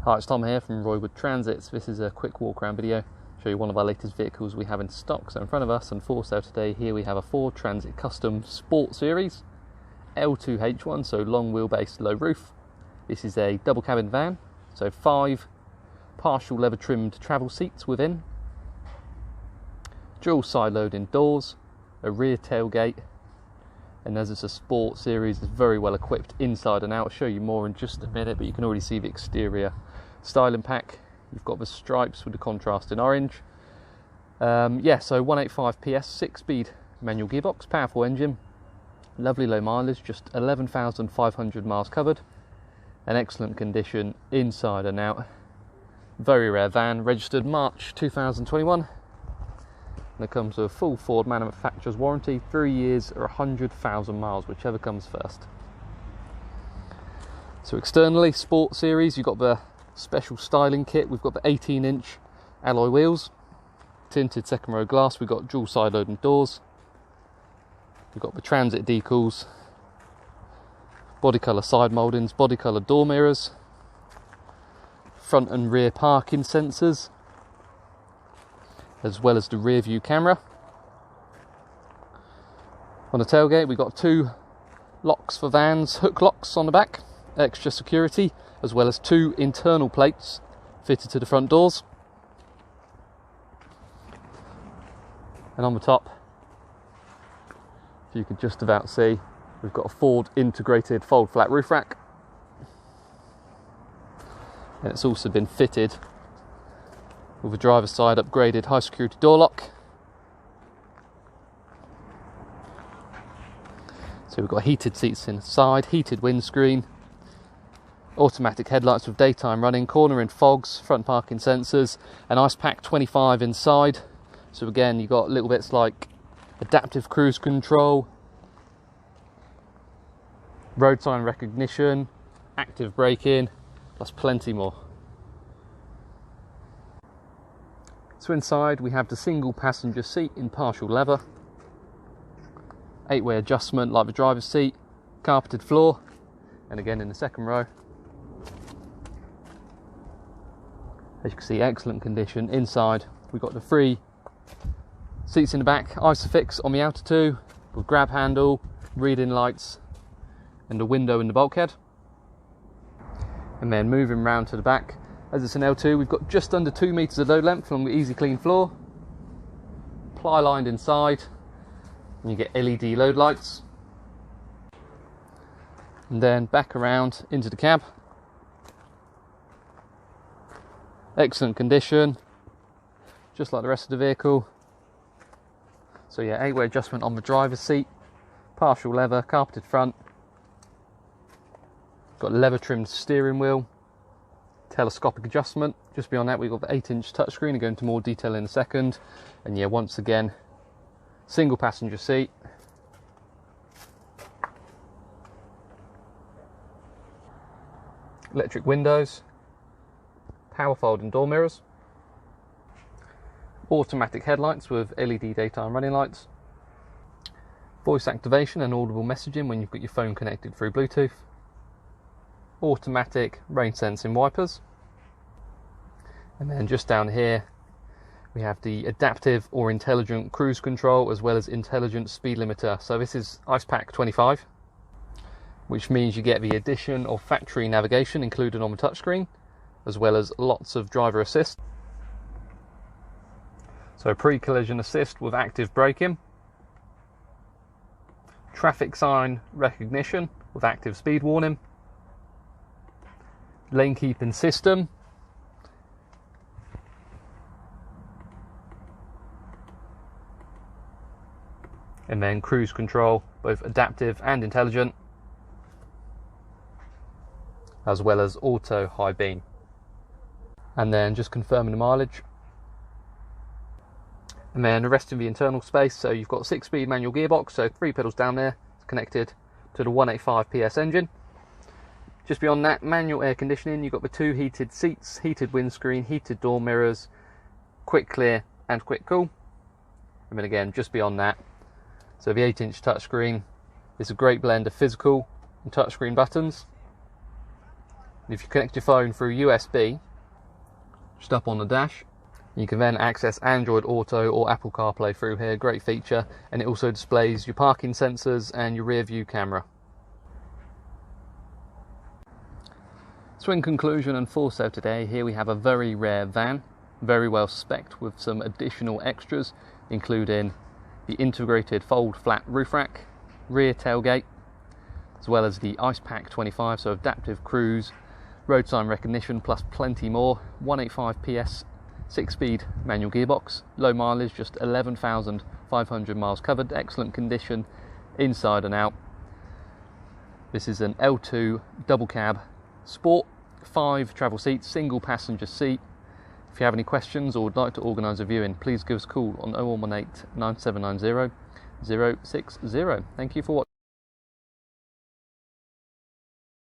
Hi, it's Tom here from Roywood Transits. This is a quick walk around video, show you one of our latest vehicles we have in stock. So in front of us and for sale today, here we have a Ford Transit Custom Sport Series L2H1, so long wheelbase, low roof. This is a double cabin van, so 5 partial leather trimmed travel seats within, dual side loading doors, a rear tailgate, and as it's a sport series, it's very well equipped inside and out. I'll show you more in just a minute, but you can already see the exterior styling pack. You've got the stripes with the contrast in orange. So 185 PS, 6-speed manual gearbox, powerful engine, lovely low mileage, just 11,500 miles covered, an excellent condition inside and out. Very rare van, registered March 2021. And it comes with a full Ford manufacturer's warranty, 3 years or 100,000 miles, whichever comes first. So externally, Sport Series, you've got the special styling kit. We've got the 18-inch alloy wheels, tinted second row glass. We've got dual side loading doors. We've got the transit decals, body colour side mouldings, body colour door mirrors, front and rear parking sensors, as well as the rear view camera. On the tailgate, we've got 2 Locks4Vans hook locks on the back, extra security, as well as 2 internal plates fitted to the front doors. And on the top, if you can just about see, we've got a Ford integrated fold flat roof rack, and it's also been fitted with a driver's side upgraded high security door lock. So we've got heated seats inside, heated windscreen, automatic headlights with daytime running, cornering fogs, front parking sensors, and ice pack 25 inside. So again, you've got little bits like adaptive cruise control, road sign recognition, active braking, plus plenty more. So inside we have the single passenger seat in partial leather, 8-way adjustment like the driver's seat, carpeted floor, and again in the second row, as you can see, excellent condition inside. We've got the 3 seats in the back, Isofix on the outer 2, with grab handle, reading lights, and a window in the bulkhead. And then moving round to the back, as it's an L2, we've got just under 2 meters of load length along the easy clean floor, ply lined inside, and you get LED load lights. And then back around into the cab, excellent condition, just like the rest of the vehicle. So yeah, 8-way adjustment on the driver's seat, partial leather, carpeted front, got leather trimmed steering wheel, telescopic adjustment. Just beyond that, we've got the 8-inch touchscreen, and go into more detail in a second. And yeah, once again, single passenger seat, electric windows, power folding door mirrors, automatic headlights with LED daytime running lights, voice activation and audible messaging when you've got your phone connected through Bluetooth, automatic rain sensing wipers, and then just down here we have the adaptive or intelligent cruise control as well as intelligent speed limiter. So this is ice pack 25, which means you get the addition of factory navigation included on the touchscreen, as well as lots of driver assist. So pre-collision assist with active braking, traffic sign recognition with active speed warning, lane keeping system, and then cruise control, both adaptive and intelligent, as well as auto high beam. And then just confirming the mileage, and then the rest of the internal space. So you've got 6-speed manual gearbox, so 3 pedals down there, it's connected to the 185 PS engine. Just beyond that, manual air conditioning. You've got the 2 heated seats, heated windscreen, heated door mirrors, quick clear and quick cool. And then again, just beyond that, so the 8-inch touchscreen is a great blend of physical and touchscreen buttons. If you connect your phone through USB, just up on the dash, you can then access Android Auto or Apple CarPlay through here. Great feature. And it also displays your parking sensors and your rear view camera. So in conclusion and for sale today, here we have a very rare van, very well spec'd with some additional extras, including the integrated fold flat roof rack, rear tailgate, as well as the ICE Pack 25, so adaptive cruise, road sign recognition, plus plenty more. 185 PS, 6-speed manual gearbox, low mileage, just 11,500 miles covered, excellent condition inside and out. This is an L2 double cab sport, 5 travel seats, single passenger seat. If you have any questions or would like to organise a viewing, please give us a call on 0118 9790 060. Thank you for watching.